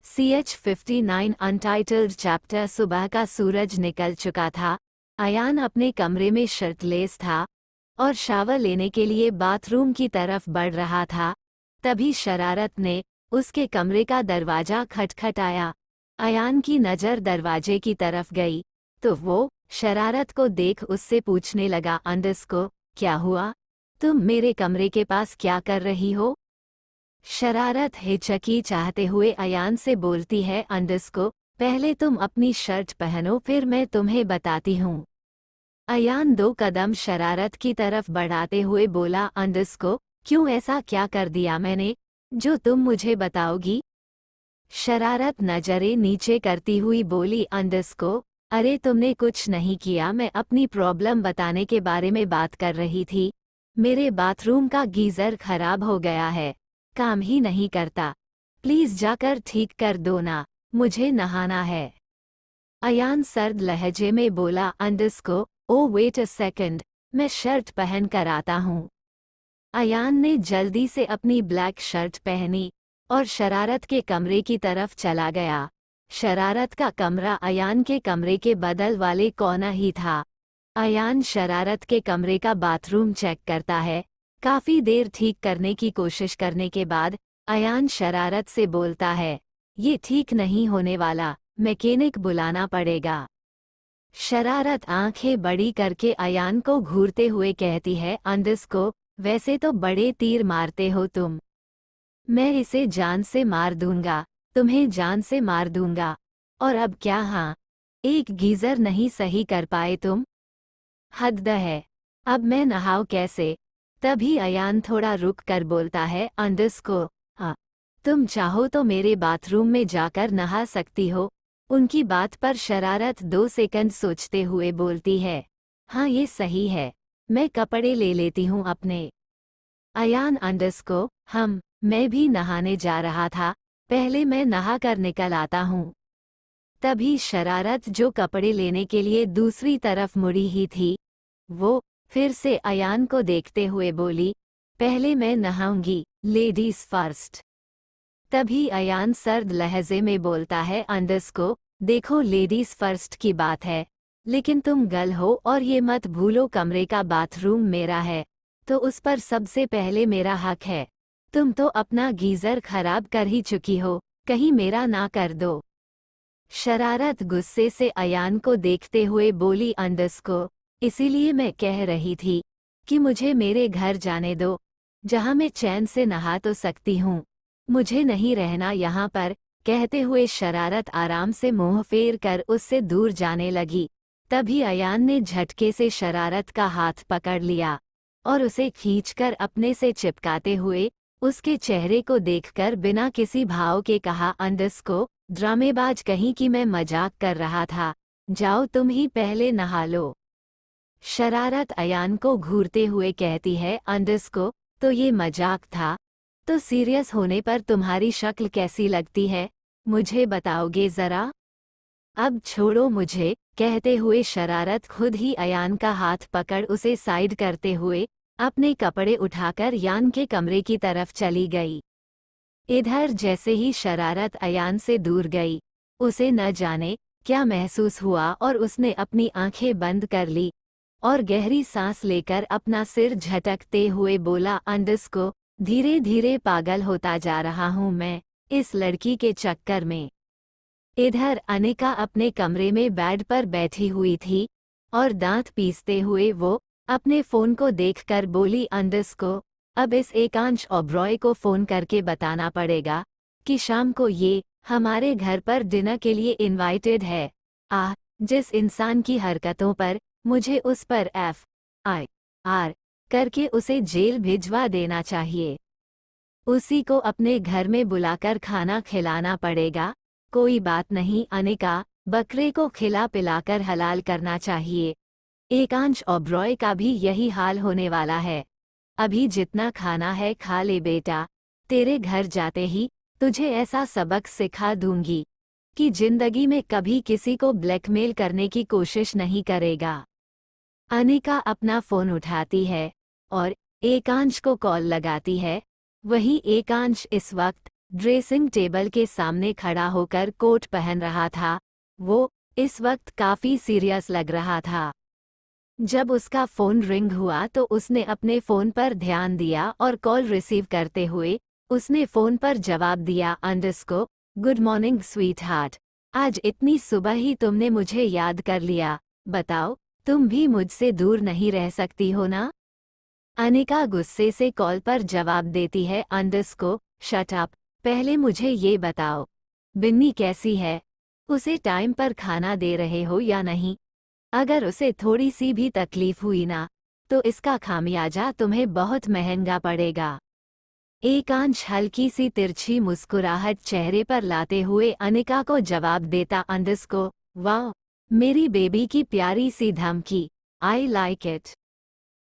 CH59 untitled chapter. सुबह का सूरज निकल चुका था। अयान अपने कमरे में शर्टलेस था और शावर लेने के लिए बाथरूम की तरफ बढ़ रहा था। तभी शरारत ने उसके कमरे का दरवाजा खटखटाया। अयान की नज़र दरवाजे की तरफ गई तो वो शरारत को देख उससे पूछने लगा, अंडस्को, क्या हुआ? तुम मेरे कमरे के पास क्या कर रही हो? शरारत हिचकी चाहते हुए अयान से बोलती है, अंडस्को, पहले तुम अपनी शर्ट पहनो फिर मैं तुम्हें बताती हूँ। अयान 2 कदम शरारत की तरफ बढ़ाते हुए बोला, अंडस्को, क्यों ऐसा क्या कर दिया मैंने जो तुम मुझे बताओगी? शरारत नजरें नीचे करती हुई बोली, अंडस्को, अरे तुमने कुछ नहीं किया, मैं अपनी प्रॉब्लम बताने के बारे में बात कर रही थी। मेरे बाथरूम का गीज़र खराब हो गया है, काम ही नहीं करता। प्लीज जाकर ठीक कर दो ना, मुझे नहाना है। अयान सर्द लहजे में बोला, अंडस्को, ओ वेट अ सेकंड, मैं शर्ट पहन कर आता हूँ। अयान ने जल्दी से अपनी ब्लैक शर्ट पहनी और शरारत के कमरे की तरफ चला गया। शरारत का कमरा अयान के कमरे के बगल वाले कोना ही था। अयान शरारत के कमरे का बाथरूम चेक करता है। काफी देर ठीक करने की कोशिश करने के बाद अयान शरारत से बोलता है, ये ठीक नहीं होने वाला, मैकेनिक बुलाना पड़ेगा। शरारत आंखें बड़ी करके अयान को घूरते हुए कहती है, अंडस्को, वैसे तो बड़े तीर मारते हो तुम। मैं इसे जान से मार दूंगा, तुम्हें जान से मार दूंगा। और अब क्या? हाँ, एक गीजर नहीं सही कर पाए तुम? हद है। अब मैं नहाऊं कैसे? तभी अयान थोड़ा रुक कर बोलता है, अंडस्को, हाँ, तुम चाहो तो मेरे बाथरूम में जाकर नहा सकती हो। उनकी बात पर शरारत 2 सेकंड सोचते हुए बोलती है, हाँ ये सही है, मैं कपड़े ले लेती हूँ अपने। अयान, अंडस्को, मैं भी नहाने जा रहा था, पहले मैं नहा कर निकल आता हूँ। तभी शरारत जो कपड़े लेने के लिए दूसरी तरफ मुड़ी ही थी, वो फिर से अयान को देखते हुए बोली, पहले मैं नहाऊंगी, लेडीज फर्स्ट। तभी अयान सर्द लहजे में बोलता है, अंडस्को, देखो लेडीज फर्स्ट की बात है, लेकिन तुम गर्ल हो और ये मत भूलो कमरे का बाथरूम मेरा है, तो उस पर सबसे पहले मेरा हक है। तुम तो अपना गीजर खराब कर ही चुकी हो, कहीं मेरा ना कर दो। शरारत गुस्से से अयान को देखते हुए बोली, अंडस्को, इसीलिए मैं कह रही थी कि मुझे मेरे घर जाने दो, जहां मैं चैन से नहा तो सकती हूँ, मुझे नहीं रहना यहाँ पर। कहते हुए शरारत आराम से मुंह फेर कर उससे दूर जाने लगी। तभी अयान ने झटके से शरारत का हाथ पकड़ लिया और उसे खींचकर अपने से चिपकाते हुए उसके चेहरे को देखकर बिना किसी भाव के कहा, अंडस्को, ड्रामेबाज कहीं कि मैं मजाक कर रहा था, जाओ तुम ही पहले नहा लो। शरारत अयान को घूरते हुए कहती है, अंडस्को, तो ये मजाक था? तो सीरियस होने पर तुम्हारी शक्ल कैसी लगती है, मुझे बताओगे जरा? अब छोड़ो मुझे। कहते हुए शरारत खुद ही अयान का हाथ पकड़ उसे साइड करते हुए अपने कपड़े उठाकर यान के कमरे की तरफ चली गई। इधर जैसे ही शरारत अयान से दूर गई, उसे न जाने क्या महसूस हुआ और उसने अपनी आंखें बंद कर ली और गहरी सांस लेकर अपना सिर झटकते हुए बोला, अंडस्को, धीरे धीरे पागल होता जा रहा हूँ मैं इस लड़की के चक्कर में। इधर अनिका अपने कमरे में बेड पर बैठी हुई थी और दांत पीसते हुए वो अपने फोन को देखकर बोली, अंडस्को, अब इस एकांश ओबरॉय को फोन करके बताना पड़ेगा कि शाम को ये हमारे घर पर डिनर के लिए इनवाइटेड है। जिस इंसान की हरकतों पर मुझे उस पर FIR करके उसे जेल भिजवा देना चाहिए, उसी को अपने घर में बुलाकर खाना खिलाना पड़ेगा। कोई बात नहीं अनिका, बकरे को खिला पिलाकर हलाल करना चाहिए। एकांश ओबरॉय का भी यही हाल होने वाला है। अभी जितना खाना है खा ले बेटा, तेरे घर जाते ही तुझे ऐसा सबक सिखा दूंगी कि जिंदगी में कभी किसी को ब्लैकमेल करने की कोशिश नहीं करेगा। अनिका अपना फोन उठाती है और एकांश को कॉल लगाती है। वहीं एकांश इस वक्त ड्रेसिंग टेबल के सामने खड़ा होकर कोट पहन रहा था। वो इस वक्त काफी सीरियस लग रहा था। जब उसका फोन रिंग हुआ तो उसने अपने फोन पर ध्यान दिया और कॉल रिसीव करते हुए उसने फोन पर जवाब दिया, अंडरस्को, गुड मॉर्निंग स्वीट हार्ट, आज इतनी सुबह ही तुमने मुझे याद कर लिया। बताओ, तुम भी मुझसे दूर नहीं रह सकती हो ना? अनिका गुस्से से कॉल पर जवाब देती है, अंडरस्को, शट अप, पहले मुझे ये बताओ, बिन्नी कैसी है? उसे टाइम पर खाना दे रहे हो या नहीं? अगर उसे थोड़ी सी भी तकलीफ हुई ना, तो इसका खामियाजा तुम्हें बहुत महंगा पड़ेगा। एकांश हल्की सी तिरछी मुस्कुराहट चेहरे पर लाते हुए अनिका को जवाब देता, अंडरस्को, वाह, मेरी बेबी की प्यारी सी धमकी, I like it.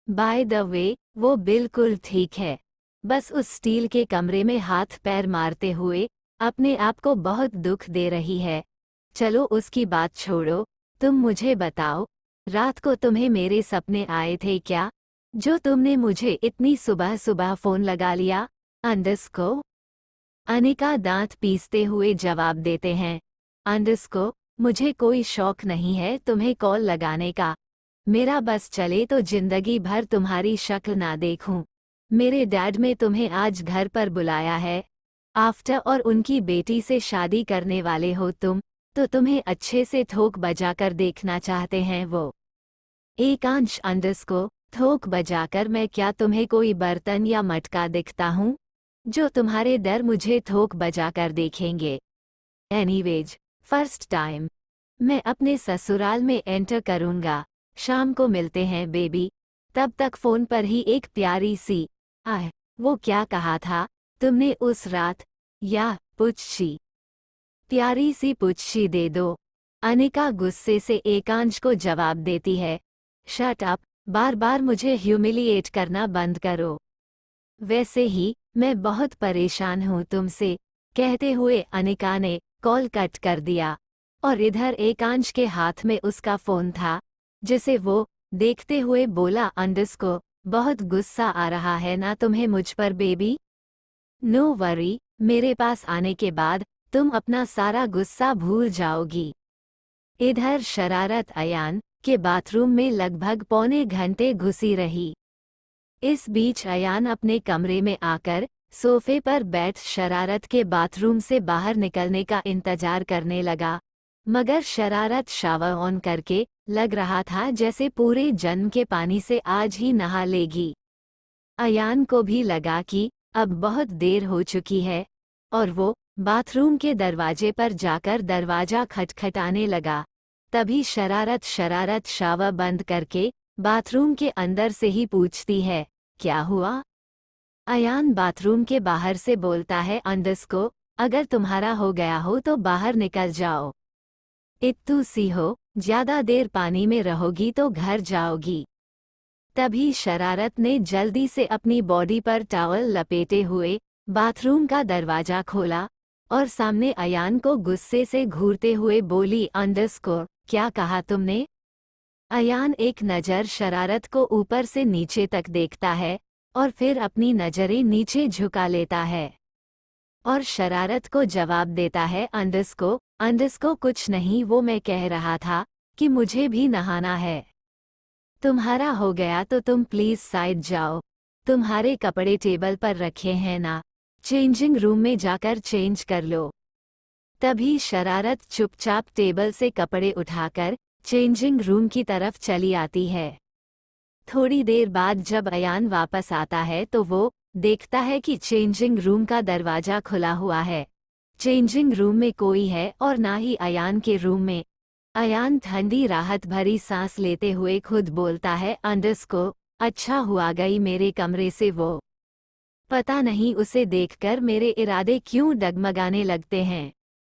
By the way, वो बिल्कुल ठीक है, बस उस स्टील के कमरे में हाथ पैर मारते हुए अपने आप को बहुत दुख दे रही है। चलो उसकी बात छोड़ो, तुम मुझे बताओ, रात को तुम्हें मेरे सपने आए थे क्या, जो तुमने मुझे इतनी सुबह सुबह फोन लगा लिया? अंडरस्को, अनिका दांत पीसते हुए जवाब देते हैं, अंडरस्को, मुझे कोई शौक नहीं है तुम्हें कॉल लगाने का। मेरा बस चले तो जिंदगी भर तुम्हारी शक्ल ना देखूं। मेरे डैड ने तुम्हें आज घर पर बुलाया है। आफ्टर और उनकी बेटी से शादी करने वाले हो तुम, तो तुम्हें अच्छे से ठोक बजाकर देखना चाहते हैं वो। एकांश, अंडरस्को, ठोक बजाकर मैं क्या तुम्हें कोई बर्तन या मटका दिखता हूँ, जो तुम्हारे डर मुझे ठोक बजाकर देखेंगे? एनीवेज, फर्स्ट टाइम मैं अपने ससुराल में एंटर करूंगा। शाम को मिलते हैं बेबी। तब तक फोन पर ही एक प्यारी सी वो क्या कहा था तुमने उस रात? या पुच्छी, प्यारी सी पुच्छी दे दो। अनिका गुस्से से एकांश को जवाब देती है, शट अप, बार बार मुझे ह्यूमिलिएट करना बंद करो। वैसे ही मैं बहुत परेशान हूँ तुमसे, कहते हुए अनिका ने कॉल कट कर दिया। और इधर एकांश के हाथ में उसका फोन था, जिसे वो देखते हुए बोला, अंडरस्को, बहुत गुस्सा आ रहा है ना तुम्हें मुझ पर बेबी? नो वरी, मेरे पास आने के बाद तुम अपना सारा गुस्सा भूल जाओगी। इधर शरारत अयान के बाथरूम में लगभग पौने घंटे घुसी रही। इस बीच अयान अपने कमरे में आकर सोफे पर बैठ शरारत के बाथरूम से बाहर निकलने का इंतजार करने लगा, मगर शरारत शावर ऑन करके लग रहा था जैसे पूरे जन्म के पानी से आज ही नहा लेगी। अयान को भी लगा कि अब बहुत देर हो चुकी है, और वो बाथरूम के दरवाजे पर जाकर दरवाजा खटखटाने लगा। तभी शरारत शावर बंद करके बाथरूम के अंदर से ही पूछती है, क्या हुआ? अयान बाथरूम के बाहर से बोलता है, अंडरस्को, अगर तुम्हारा हो गया हो तो बाहर निकल जाओ। इत्तू सी हो, ज्यादा देर पानी में रहोगी तो घर जाओगी। तभी शरारत ने जल्दी से अपनी बॉडी पर टॉवल लपेटे हुए बाथरूम का दरवाजा खोला और सामने अयान को गुस्से से घूरते हुए बोली, अंडरस्को, क्या कहा तुमने? अयान एक नज़र शरारत को ऊपर से नीचे तक देखता है और फिर अपनी नज़रें नीचे झुका लेता है और शरारत को जवाब देता है, अंडरस्को कुछ नहीं, वो मैं कह रहा था कि मुझे भी नहाना है। तुम्हारा हो गया तो तुम प्लीज साइड जाओ, तुम्हारे कपड़े टेबल पर रखे हैं ना, चेंजिंग रूम में जाकर चेंज कर लो। तभी शरारत चुपचाप टेबल से कपड़े उठाकर चेंजिंग रूम की तरफ चली आती है। थोड़ी देर बाद जब अयान वापस आता है तो वो देखता है कि चेंजिंग रूम का दरवाजा खुला हुआ है। चेंजिंग रूम में कोई है और ना ही अयान के रूम में। अयान ठंडी राहत भरी सांस लेते हुए खुद बोलता है, अंडरस्को, अच्छा हुआ गई मेरे कमरे से वो। पता नहीं उसे देखकर मेरे इरादे क्यों डगमगाने लगते हैं।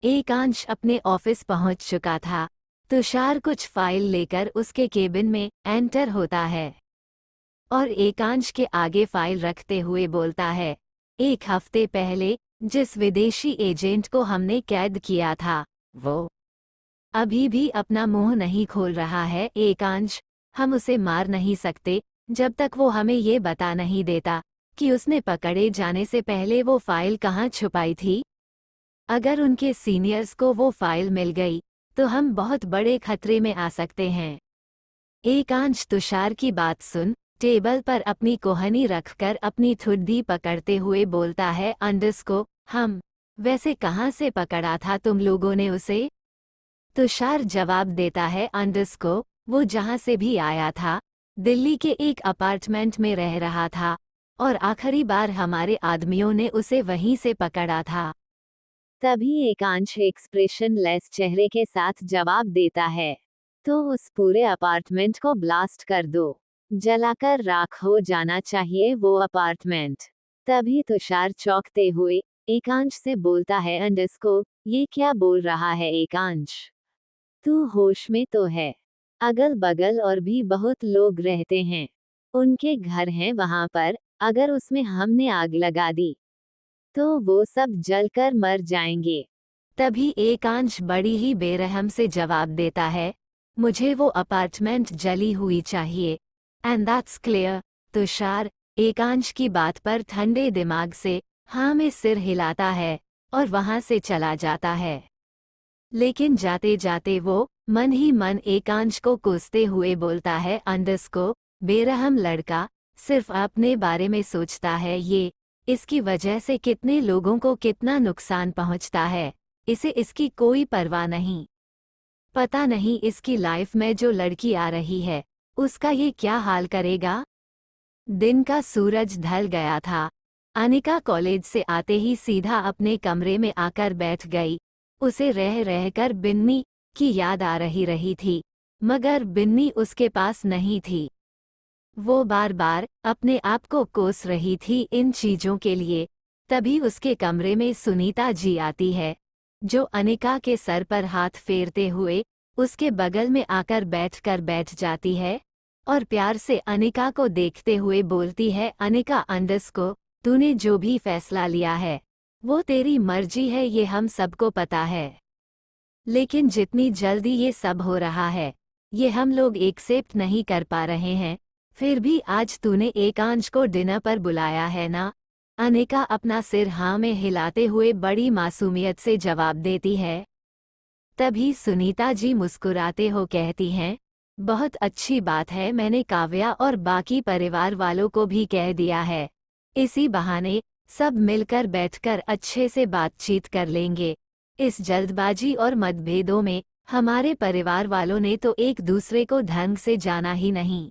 एकांश अपने ऑफिस पहुंच चुका था। तुषार कुछ फाइल लेकर उसके केबिन में एंटर होता है और एकांश के आगे फाइल रखते हुए बोलता है, एक हफ्ते पहले जिस विदेशी एजेंट को हमने कैद किया था, वो अभी भी अपना मुंह नहीं खोल रहा है। एकांश, हम उसे मार नहीं सकते जब तक वो हमें ये बता नहीं देता कि उसने पकड़े जाने से पहले वो फाइल कहाँ छुपाई थी। अगर उनके सीनियर्स को वो फाइल मिल गई तो हम बहुत बड़े खतरे में आ सकते हैं। एकांश तुषार की बात सुन टेबल पर अपनी कोहनी रखकर अपनी ठुड्डी पकड़ते हुए बोलता है, अंडरस्को हम वैसे कहाँ से पकड़ा था तुम लोगों ने उसे? तुषार जवाब देता है, अंडरस्को वो जहाँ से भी आया था, दिल्ली के एक अपार्टमेंट में रह रहा था और आखिरी बार हमारे आदमियों ने उसे वहीं से पकड़ा था। तभी एकांश एक्सप्रेशन लेस चेहरे के साथ जवाब देता है, तो उस पूरे अपार्टमेंट को ब्लास्ट कर दो, जलाकर राख हो जाना चाहिए वो अपार्टमेंट। तभी तुषार चौंकते हुए एकांश से बोलता है, अंडरस्को ये क्या बोल रहा है एकांश? तू होश में तो है? अगल बगल और भी बहुत लोग रहते हैं, उनके घर हैं वहां पर, अगर उसमें हमने आग लगा दी तो वो सब जलकर मर जाएंगे। तभी एकांश बड़ी ही बेरहम से जवाब देता है, मुझे वो अपार्टमेंट जली हुई चाहिए, एंड दैट्स क्लियर। तुषार एकांश की बात पर ठंडे दिमाग से हाँ में सिर हिलाता है और वहां से चला जाता है। लेकिन जाते जाते वो मन ही मन एकांश को कोसते हुए बोलता है, अंडरस्को बेरहम लड़का सिर्फ अपने बारे में सोचता है, ये इसकी वजह से कितने लोगों को कितना नुकसान पहुंचता है, इसे इसकी कोई परवाह नहीं। पता नहीं इसकी लाइफ में जो लड़की आ रही है उसका ये क्या हाल करेगा। दिन का सूरज ढल गया था। अनिका कॉलेज से आते ही सीधा अपने कमरे में आकर बैठ गई। उसे रह रहकर बिन्नी की याद आ रही थी, मगर बिन्नी उसके पास नहीं थी। वो बार बार अपने आप को कोस रही थी इन चीजों के लिए। तभी उसके कमरे में सुनीता जी आती है, जो अनिका के सर पर हाथ फेरते हुए उसके बगल में आकर बैठ जाती है और प्यार से अनिका को देखते हुए बोलती है, अनिका अंडरस्को तूने जो भी फैसला लिया है वो तेरी मर्जी है, ये हम सबको पता है, लेकिन जितनी जल्दी ये सब हो रहा है ये हम लोग एक्सेप्ट नहीं कर पा रहे हैं। फिर भी आज तूने एकांश को डिनर पर बुलाया है ना? अनिका अपना सिर हाँ में हिलाते हुए बड़ी मासूमियत से जवाब देती है। तभी सुनीता जी मुस्कुराते हो कहती हैं, बहुत अच्छी बात है, मैंने काव्या और बाकी परिवार वालों को भी कह दिया है, इसी बहाने सब मिलकर बैठकर अच्छे से बातचीत कर लेंगे। इस जल्दबाजी और मतभेदों में हमारे परिवार वालों ने तो एक दूसरे को ढंग से जाना ही नहीं।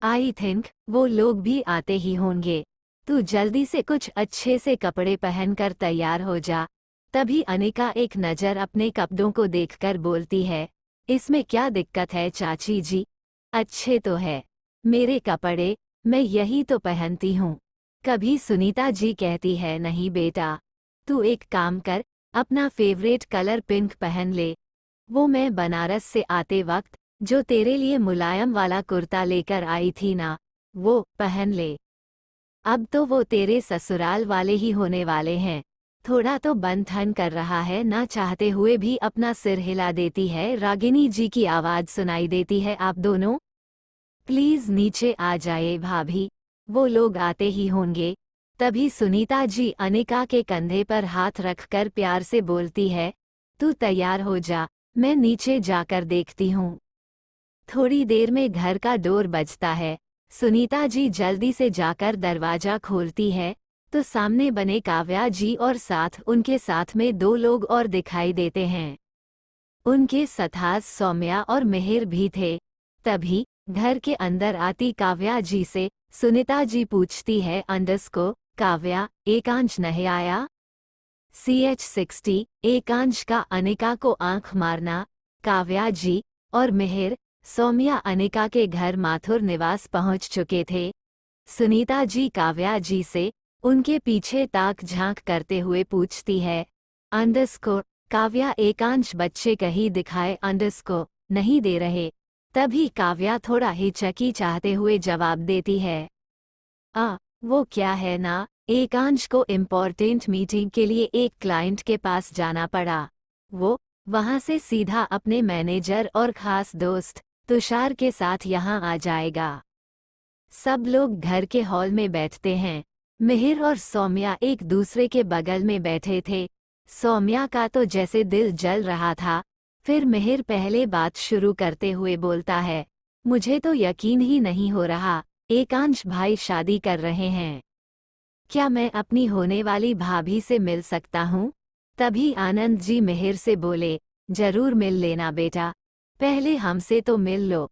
आई थिंक वो लोग भी आते ही होंगे। तू जल्दी से कुछ अच्छे से कपड़े पहनकर तैयार हो जा। तभी अनिका एक नज़र अपने कपड़ों को देखकर बोलती है, इसमें क्या दिक्कत है चाची जी? अच्छे तो है मेरे कपड़े, मैं यही तो पहनती हूँ। कभी सुनीता जी कहती है, नहीं बेटा, तू एक काम कर, अपना फेवरेट कलर पिंक पहन ले। वो मैं बनारस से आते वक्त जो तेरे लिए मुलायम वाला कुर्ता लेकर आई थी ना, वो पहन ले। अब तो वो तेरे ससुराल वाले ही होने वाले हैं। थोड़ा तो बन ठन कर रहा है ना, चाहते हुए भी अपना सिर हिला देती है। रागिनी जी की आवाज़ सुनाई देती है, आप दोनों प्लीज़ नीचे आ जाए भाभी, वो लोग आते ही होंगे। तभी सुनीता जी अनिका के कंधे पर हाथ रखकर प्यार से बोलती है, तू तैयार हो जा, मैं नीचे जाकर देखती हूँ। थोड़ी देर में घर का डोर बजता है। सुनीता जी जल्दी से जाकर दरवाजा खोलती है तो सामने बने काव्या जी और साथ उनके साथ में दो लोग और दिखाई देते हैं। उनके साथ सौम्या और मिहिर भी थे। तभी घर के अंदर आती काव्या जी से सुनीता जी पूछती है, अंडरस्को काव्या, एकांश नहीं आया? CH60 एकांश का अनिका को आंख मारना। काव्या जी और मिहिर सौम्या अनिका के घर माथुर निवास पहुंच चुके थे। सुनीता जी काव्या जी से उनके पीछे ताक झांक करते हुए पूछती है, अंडरस्को काव्या, एकांश बच्चे कहीं दिखाए अंडरस्को नहीं दे रहे। तभी काव्या थोड़ा हिचकी चाहते हुए जवाब देती है, वो क्या है ना, एकांश को इम्पोर्टेंट मीटिंग के लिए एक क्लाइंट के पास जाना पड़ा। वो वहां से सीधा अपने मैनेजर और खास दोस्त तुषार के साथ यहाँ आ जाएगा। सब लोग घर के हॉल में बैठते हैं। मिहिर और सौम्या एक दूसरे के बगल में बैठे थे। सौम्या का तो जैसे दिल जल रहा था। फिर मिहिर पहले बात शुरू करते हुए बोलता है, मुझे तो यकीन ही नहीं हो रहा, एकांश भाई शादी कर रहे हैं। क्या मैं अपनी होने वाली भाभी से मिल सकता हूँ? तभी आनंद जी मिहिर से बोले, जरूर मिल लेना बेटा, पहले हमसे तो मिल लो।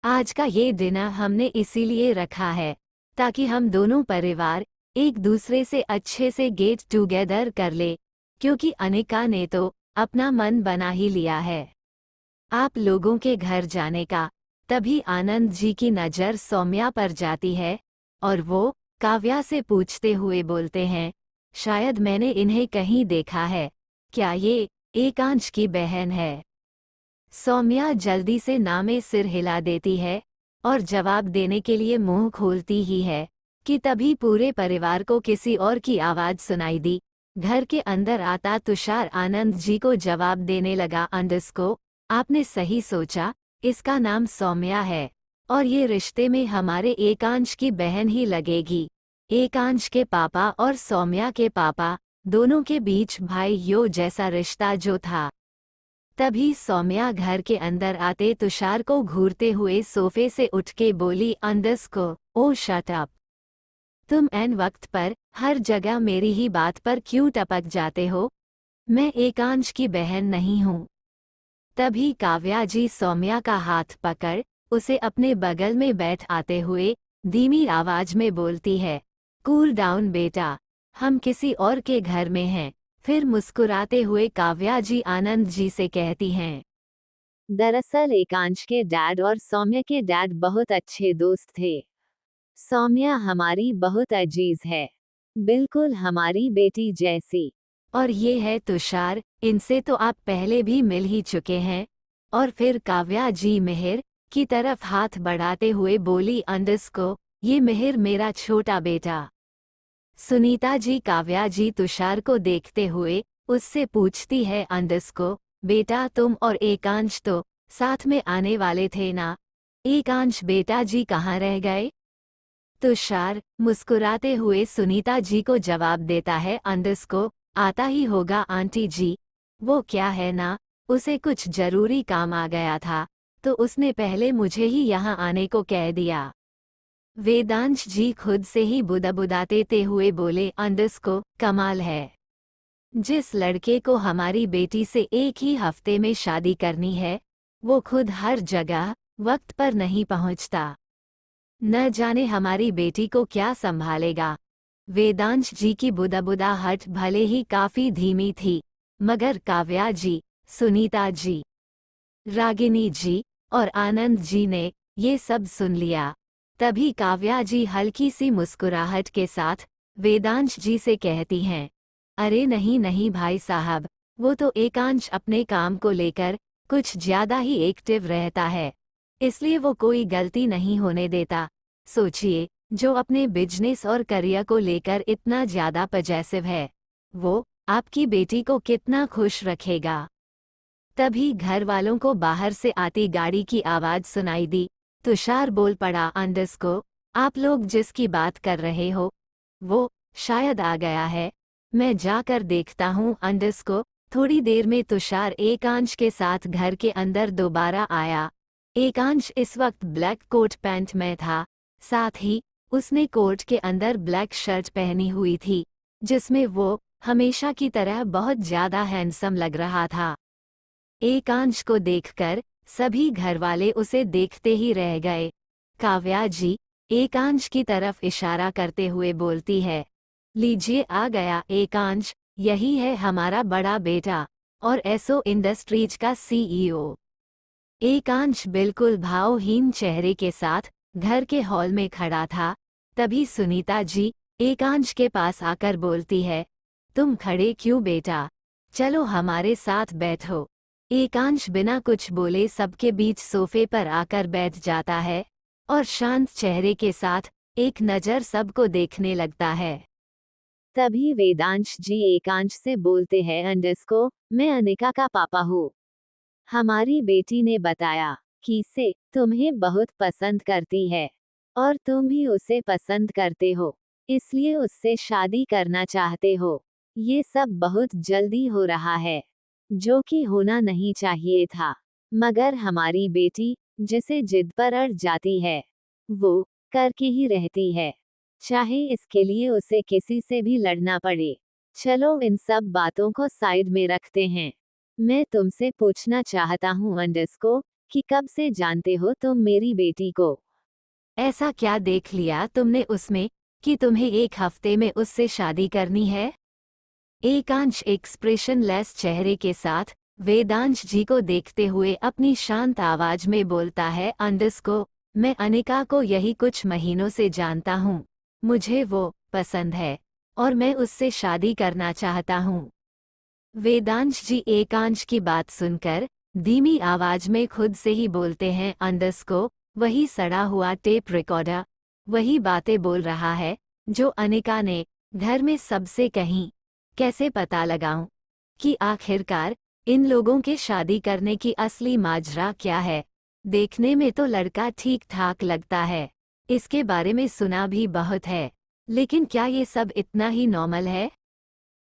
आज का ये डिनर हमने इसीलिए रखा है ताकि हम दोनों परिवार एक दूसरे से अच्छे से गेट टुगेदर कर ले, क्योंकि अनिका ने तो अपना मन बना ही लिया है आप लोगों के घर जाने का। तभी आनंद जी की नज़र सौम्या पर जाती है और वो काव्या से पूछते हुए बोलते हैं, शायद मैंने इन्हें कहीं देखा है, क्या ये एकांश की बहन है? सौम्या जल्दी से नामे सिर हिला देती है और जवाब देने के लिए मुंह खोलती ही है कि तभी पूरे परिवार को किसी और की आवाज सुनाई दी। घर के अंदर आता तुषार आनंद जी को जवाब देने लगा, अंडस्को, आपने सही सोचा, इसका नाम सौम्या है और ये रिश्ते में हमारे एकांश की बहन ही लगेगी। एकांश के पापा और सौम्या के पापा दोनों के बीच भाई यो जैसा रिश्ता जो था। तभी सौम्या घर के अंदर आते तुषार को घूरते हुए सोफे से उठ के बोली, अंडस्को, ओ शट अप। तुम एन वक्त पर हर जगह मेरी ही बात पर क्यों टपक जाते हो? मैं एकांश की बहन नहीं हूँ। तभी काव्या जी सौम्या का हाथ पकड़ उसे अपने बगल में बैठ आते हुए धीमी आवाज में बोलती है, कूल डाउन बेटा, हम किसी और के घर में हैं। फिर मुस्कुराते हुए काव्या जी आनंद जी से कहती हैं, दरअसल एकांश के डैड और सौम्या के डैड बहुत अच्छे दोस्त थे। सौम्या हमारी बहुत अजीज है, बिल्कुल हमारी बेटी जैसी। और ये है तुषार, इनसे तो आप पहले भी मिल ही चुके हैं। और फिर काव्या जी मिहिर की तरफ हाथ बढ़ाते हुए बोली, अंडस्को, ये मिहिर मेरा छोटा बेटा। सुनीता जी काव्या जी तुषार को देखते हुए उससे पूछती है, अंडस्को, बेटा तुम और एकांश तो साथ में आने वाले थे ना? एकांश बेटा जी कहाँ रह गए? तुषार मुस्कुराते हुए सुनीता जी को जवाब देता है, अंडस्को, आता ही होगा आंटी जी। वो क्या है ना, उसे कुछ जरूरी काम आ गया था तो उसने पहले मुझे ही यहाँ आने को कह दिया। वेदांश जी खुद से ही बुदाते हुए बोले, अंडस्को, कमाल है। जिस लड़के को हमारी बेटी से एक ही हफ्ते में शादी करनी है वो खुद हर जगह वक्त पर नहीं पहुंचता। न जाने हमारी बेटी को क्या संभालेगा। वेदांश जी की बुदाहट भले ही काफी धीमी थी, मगर काव्या जी, सुनीता जी, रागिनी जी और आनंद जी ने ये सब सुन लिया। तभी काव्या जी हल्की सी मुस्कुराहट के साथ वेदांश जी से कहती हैं, अरे नहीं नहीं भाई साहब, वो तो एकांश अपने काम को लेकर कुछ ज्यादा ही एक्टिव रहता है, इसलिए वो कोई गलती नहीं होने देता। सोचिए, जो अपने बिजनेस और करियर को लेकर इतना ज्यादा पजेसिव है, वो आपकी बेटी को कितना खुश रखेगा। तभी घर वालों को बाहर से आती गाड़ी की आवाज सुनाई दी। तुषार बोल पड़ा, अंडस्को, आप लोग जिसकी बात कर रहे हो वो शायद आ गया है, मैं जाकर देखता हूँ। अंडस्को। थोड़ी देर में तुषार एकांश के साथ घर के अंदर दोबारा आया। एकांश इस वक्त ब्लैक कोट पैंट में था, साथ ही उसने कोट के अंदर ब्लैक शर्ट पहनी हुई थी जिसमें वो हमेशा की तरह बहुत ज्यादा हैंडसम लग रहा था। एकांश को देखकर सभी घरवाले उसे देखते ही रह गए। काव्या जी एकांश की तरफ इशारा करते हुए बोलती है, लीजिए आ गया एकांश, यही है हमारा बड़ा बेटा और एसओ इंडस्ट्रीज का सीईओ। एकांश बिल्कुल भावहीन चेहरे के साथ घर के हॉल में खड़ा था। तभी सुनीता जी एकांश के पास आकर बोलती है, तुम खड़े क्यों बेटा, चलो हमारे साथ बैठो। एकांश बिना कुछ बोले सबके बीच सोफे पर आकर बैठ जाता है और शांत चेहरे के साथ एक नज़र सबको देखने लगता है। तभी वेदांश जी एकांश से बोलते हैं, अंडस्को, मैं अनिका का पापा हूँ। हमारी बेटी ने बताया कि से तुम्हें बहुत पसंद करती है और तुम भी उसे पसंद करते हो। इसलिए उससे शादी करना चाहते हो। ये सब बहुत जल्दी हो रहा है, जो कि होना नहीं चाहिए था। मगर हमारी बेटी, जिसे जिद पर अड़ जाती है, वो करके ही रहती है, चाहे इसके लिए उसे किसी से भी लड़ना पड़े। चलो इन सब बातों को साइड में रखते हैं। मैं तुमसे पूछना चाहता हूँ अंडस्को, कि कब से जानते हो तुम मेरी बेटी को? ऐसा क्या देख लिया तुमने उसमें कि तुम्हें एक हफ्ते में उससे शादी करनी है? एकांश एक्सप्रेशन लेस चेहरे के साथ वेदांश जी को देखते हुए अपनी शांत आवाज में बोलता है, अंडस्को, मैं अनिका को यही कुछ महीनों से जानता हूँ। मुझे वो पसंद है और मैं उससे शादी करना चाहता हूँ। वेदांश जी एकांश की बात सुनकर धीमी आवाज में खुद से ही बोलते हैं, अंडस्को, वही सड़ा हुआ टेप रिकॉर्डर वही बातें बोल रहा है जो अनिका ने घर में सबसे कहीं। कैसे पता लगाऊं कि आखिरकार इन लोगों के शादी करने की असली माजरा क्या है? देखने में तो लड़का ठीक ठाक लगता है, इसके बारे में सुना भी बहुत है, लेकिन क्या ये सब इतना ही नॉर्मल है?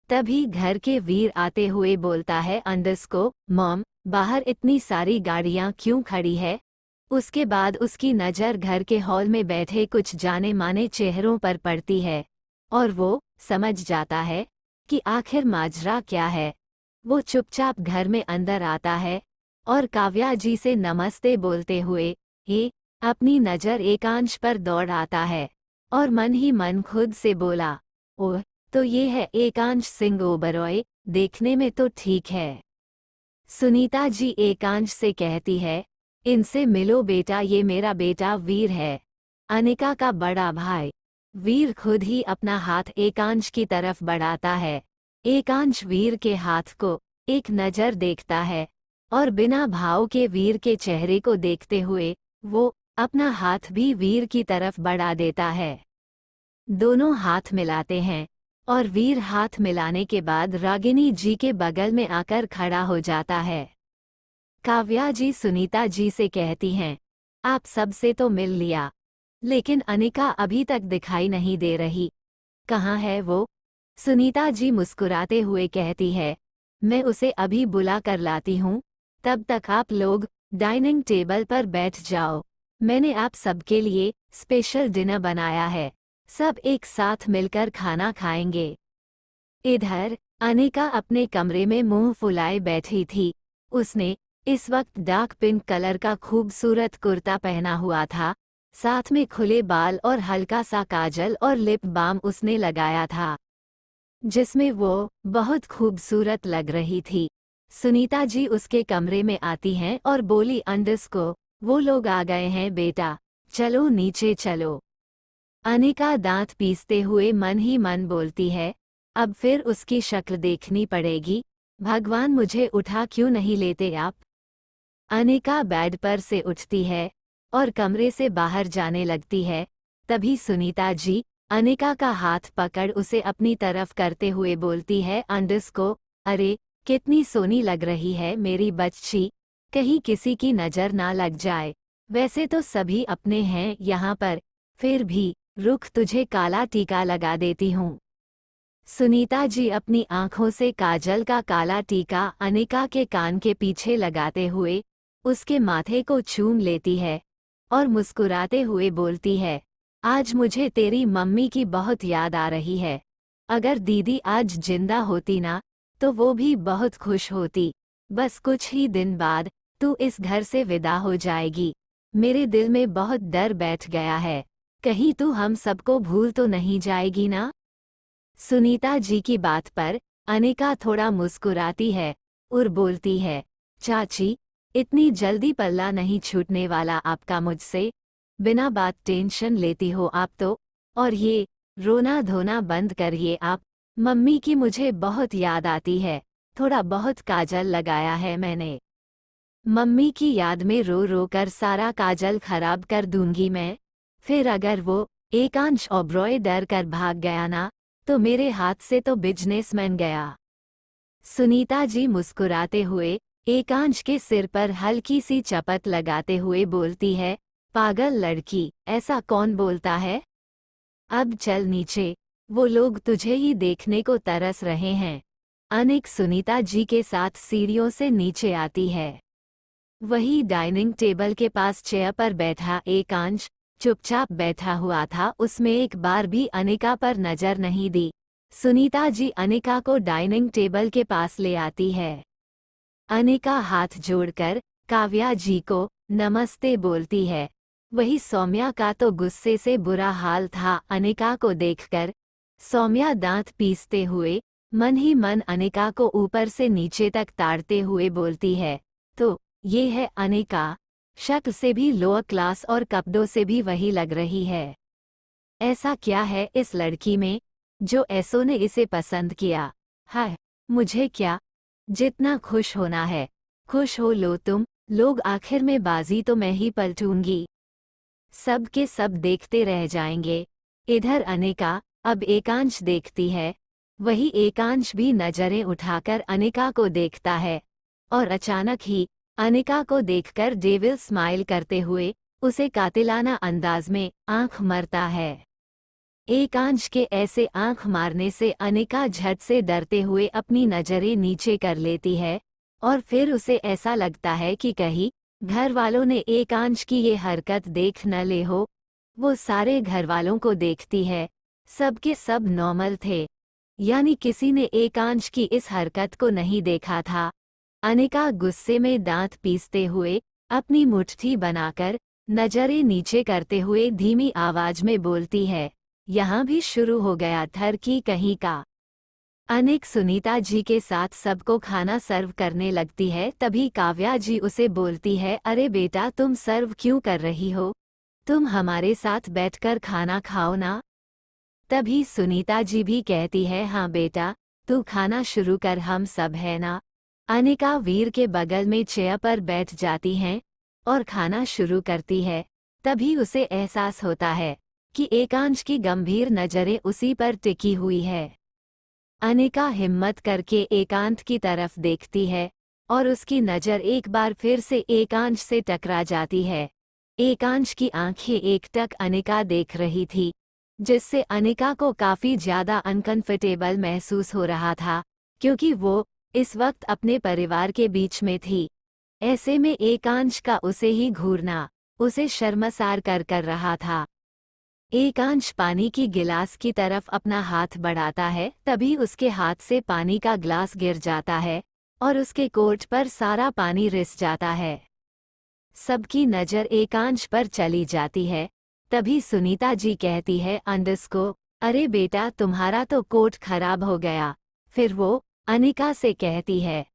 तभी घर के वीर आते हुए बोलता है, अंडस्को, मॉम, बाहर इतनी सारी गाड़ियां क्यों खड़ी है? उसके बाद उसकी नज़र घर के हॉल में बैठे कुछ जाने माने चेहरों पर पड़ती है और वो समझ जाता है कि आखिर माजरा क्या है। वो चुपचाप घर में अंदर आता है और काव्या जी से नमस्ते बोलते हुए ही अपनी नज़र एकांश पर दौड़ आता है और मन ही मन खुद से बोला, ओह, तो ये है एकांश सिंह ओबरॉय, देखने में तो ठीक है। सुनीता जी एकांश से कहती है, इनसे मिलो बेटा, ये मेरा बेटा वीर है, अनिका का बड़ा भाई। वीर खुद ही अपना हाथ एकांश की तरफ बढ़ाता है। एकांश वीर के हाथ को एक नज़र देखता है और बिना भाव के वीर के चेहरे को देखते हुए वो अपना हाथ भी वीर की तरफ बढ़ा देता है। दोनों हाथ मिलाते हैं और वीर हाथ मिलाने के बाद रागिनी जी के बगल में आकर खड़ा हो जाता है। काव्या जी सुनीता जी से कहती हैं, आप सबसे तो मिल लिया, लेकिन अनिका अभी तक दिखाई नहीं दे रही, कहाँ है वो? सुनीता जी मुस्कुराते हुए कहती है, मैं उसे अभी बुला कर लाती हूँ, तब तक आप लोग डाइनिंग टेबल पर बैठ जाओ। मैंने आप सबके लिए स्पेशल डिनर बनाया है, सब एक साथ मिलकर खाना खाएंगे। इधर अनिका अपने कमरे में मुंह फुलाए बैठी थी। उसने इस वक्त डार्क पिंक कलर का खूबसूरत कुर्ता पहना हुआ था, साथ में खुले बाल और हल्का सा काजल और लिप बाम उसने लगाया था, जिसमें वो बहुत खूबसूरत लग रही थी। सुनीता जी उसके कमरे में आती हैं और बोली, अंडस्को, वो लोग आ गए हैं बेटा, चलो नीचे चलो। अनिका दांत पीसते हुए मन ही मन बोलती है, अब फिर उसकी शक्ल देखनी पड़ेगी, भगवान मुझे उठा क्यों नहीं लेते आप। अनिका बेड पर से उठती है और कमरे से बाहर जाने लगती है। तभी सुनीता जी अनिका का हाथ पकड़ उसे अपनी तरफ करते हुए बोलती है, अंडस्को, अरे कितनी सोनी लग रही है मेरी बच्ची, कहीं किसी की नज़र ना लग जाए। वैसे तो सभी अपने हैं यहाँ पर, फिर भी रुक, तुझे काला टीका लगा देती हूँ। सुनीता जी अपनी आंखों से काजल का काला टीका अनिका के कान के पीछे लगाते हुए उसके माथे को चूम लेती है और मुस्कुराते हुए बोलती है, आज मुझे तेरी मम्मी की बहुत याद आ रही है। अगर दीदी आज जिंदा होती ना, तो वो भी बहुत खुश होती। बस कुछ ही दिन बाद तू इस घर से विदा हो जाएगी। मेरे दिल में बहुत डर बैठ गया है, कहीं तू हम सबको भूल तो नहीं जाएगी ना। सुनीता जी की बात पर अनिका थोड़ा मुस्कुराती है और बोलती है, चाची, इतनी जल्दी पल्ला नहीं छूटने वाला आपका मुझसे, बिना बात टेंशन लेती हो आप तो। और ये रोना धोना बंद करिए आप, मम्मी की मुझे बहुत याद आती है, थोड़ा बहुत काजल लगाया है मैंने। मम्मी की याद में रो रो कर सारा काजल खराब कर दूंगी मैं। फिर अगर वो एकांश ओबरॉय डर कर भाग गया ना, तो मेरे हाथ से तो बिजनेसमैन गया। सुनीता जी मुस्कुराते हुए एकांश के सिर पर हल्की सी चपत लगाते हुए बोलती है, पागल लड़की, ऐसा कौन बोलता है? अब चल नीचे, वो लोग तुझे ही देखने को तरस रहे हैं। अनिक सुनीता जी के साथ सीढ़ियों से नीचे आती है। वही डाइनिंग टेबल के पास चेयर पर बैठा एकांश चुपचाप बैठा हुआ था। उसमें एक बार भी अनिका पर नजर नहीं दी। सुनीता जी अनिका को डाइनिंग टेबल के पास ले आती है। अनिका हाथ जोड़कर काव्या जी को नमस्ते बोलती है। वही सौम्या का तो गुस्से से बुरा हाल था अनिका को देखकर। सौम्या दांत पीसते हुए मन ही मन अनिका को ऊपर से नीचे तक ताड़ते हुए बोलती है, तो ये है अनिका, शक्ल से भी लोअर क्लास और कपड़ों से भी वही लग रही है। ऐसा क्या है इस लड़की में जो ऐसो ने इसे पसंद किया? हाय, मुझे क्या, जितना खुश होना है खुश हो लो तुम लोग, आखिर में बाजी तो मैं ही पलटूंगी। सब के सब देखते रह जाएंगे। इधर अनिका अब एकांश देखती है। वही एकांश भी नजरें उठाकर अनिका को देखता है और अचानक ही अनिका को देखकर डेविल स्माइल करते हुए उसे कातिलाना अंदाज में आंख मारता है। एकांश के ऐसे आंख मारने से अनिका झट से डरते हुए अपनी नजरें नीचे कर लेती है और फिर उसे ऐसा लगता है कि कहीं घर वालों ने एकांश की ये हरकत देख न ले हो। वो सारे घर वालों को देखती है, सबके सब नॉर्मल थे, यानी किसी ने एकांश की इस हरकत को नहीं देखा था। अनिका गुस्से में दांत पीसते हुए अपनी मुट्ठी बनाकर नजरें नीचे करते हुए धीमी आवाज में बोलती है, यहाँ भी शुरू हो गया ठरकी कहीं का। अनिक सुनीता जी के साथ सबको खाना सर्व करने लगती है। तभी काव्या जी उसे बोलती है, अरे बेटा तुम सर्व क्यों कर रही हो, तुम हमारे साथ बैठकर खाना खाओ ना। तभी सुनीता जी भी कहती है, हाँ बेटा तू खाना शुरू कर, हम सब है ना। अनिका वीर के बगल में चेयर पर बैठ जाती हैं और खाना शुरू करती है। तभी उसे एहसास होता है कि एकांश की गंभीर नजरें उसी पर टिकी हुई है। अनिका हिम्मत करके एकांत की तरफ देखती है और उसकी नज़र एक बार फिर से एकांश से टकरा जाती है। एकांश की आंखें एकटक अनिका देख रही थी, जिससे अनिका को काफ़ी ज़्यादा अनकंफर्टेबल महसूस हो रहा था, क्योंकि वो इस वक्त अपने परिवार के बीच में थी। ऐसे में एकांश का उसे ही घूरना उसे शर्मसार कर रहा था। एकांश पानी की गिलास की तरफ अपना हाथ बढ़ाता है। तभी उसके हाथ से पानी का ग्लास गिर जाता है और उसके कोट पर सारा पानी रिस जाता है। सबकी नज़र एकांश पर चली जाती है। तभी सुनीता जी कहती है अंडस को, अरे बेटा तुम्हारा तो कोट खराब हो गया। फिर वो अनिका से कहती है,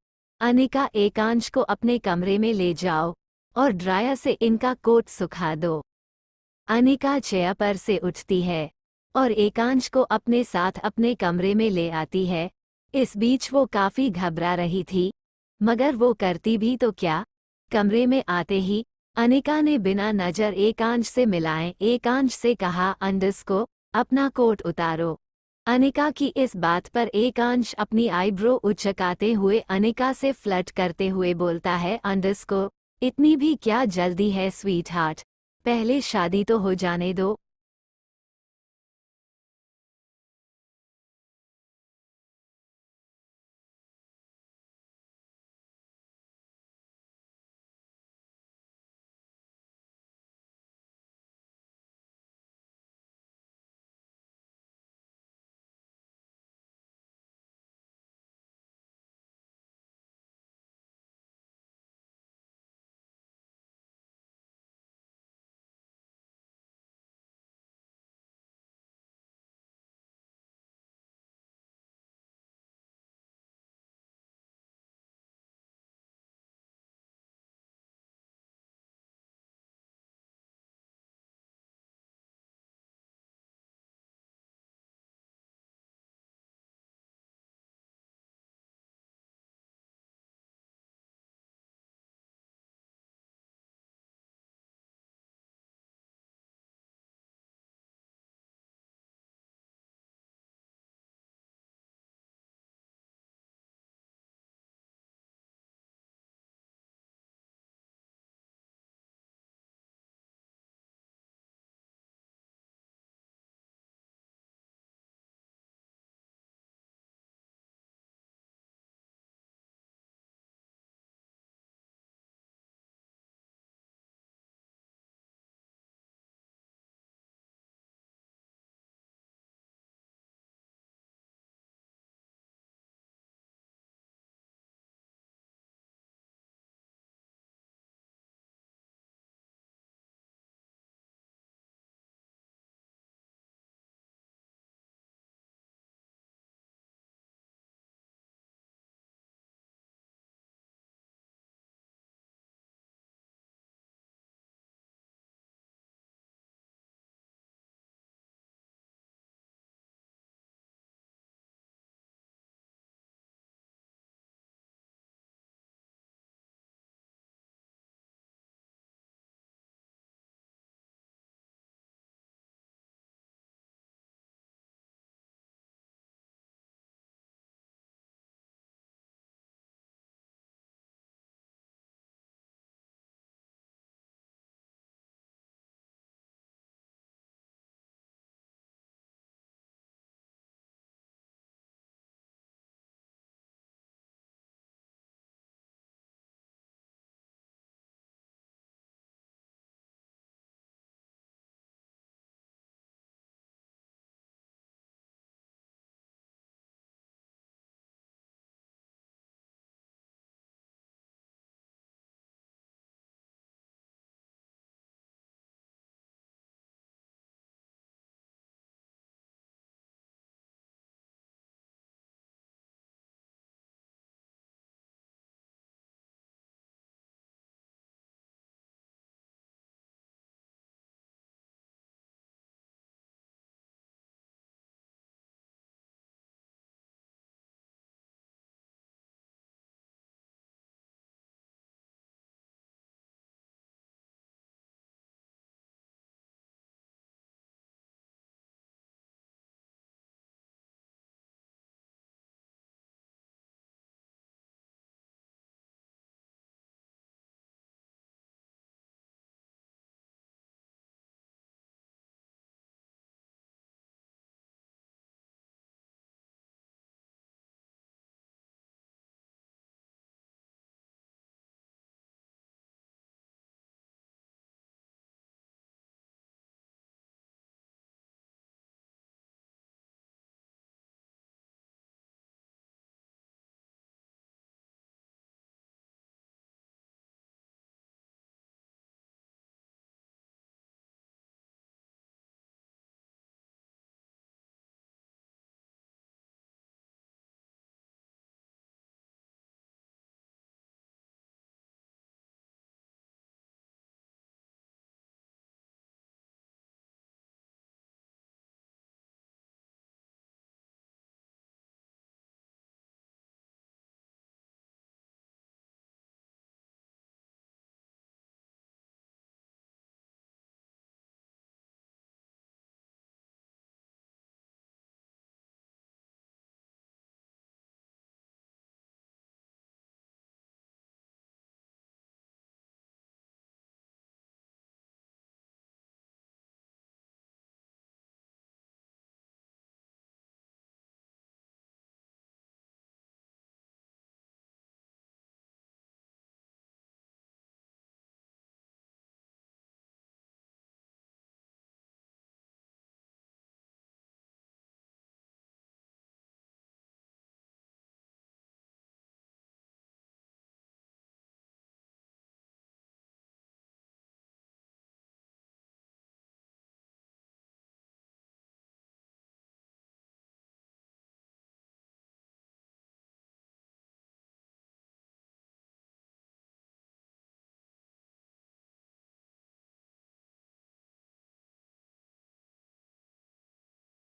अनिका एकांश को अपने कमरे में ले जाओ और ड्रायर से इनका कोट सुखा दो। अनिका चेयर पर से उठती है और एकांश को अपने साथ अपने कमरे में ले आती है। इस बीच वो काफ़ी घबरा रही थी, मगर वो करती भी तो क्या। कमरे में आते ही अनिका ने बिना नज़र एकांश से मिलाए एकांश से कहा, अंडस को अपना कोट उतारो। अनिका की इस बात पर एकांश अपनी आईब्रो उचकाते हुए अनिका से फ्लर्ट करते हुए बोलता है, अंडस को इतनी भी क्या जल्दी है स्वीट हार्ट, पहले शादी तो हो जाने दो।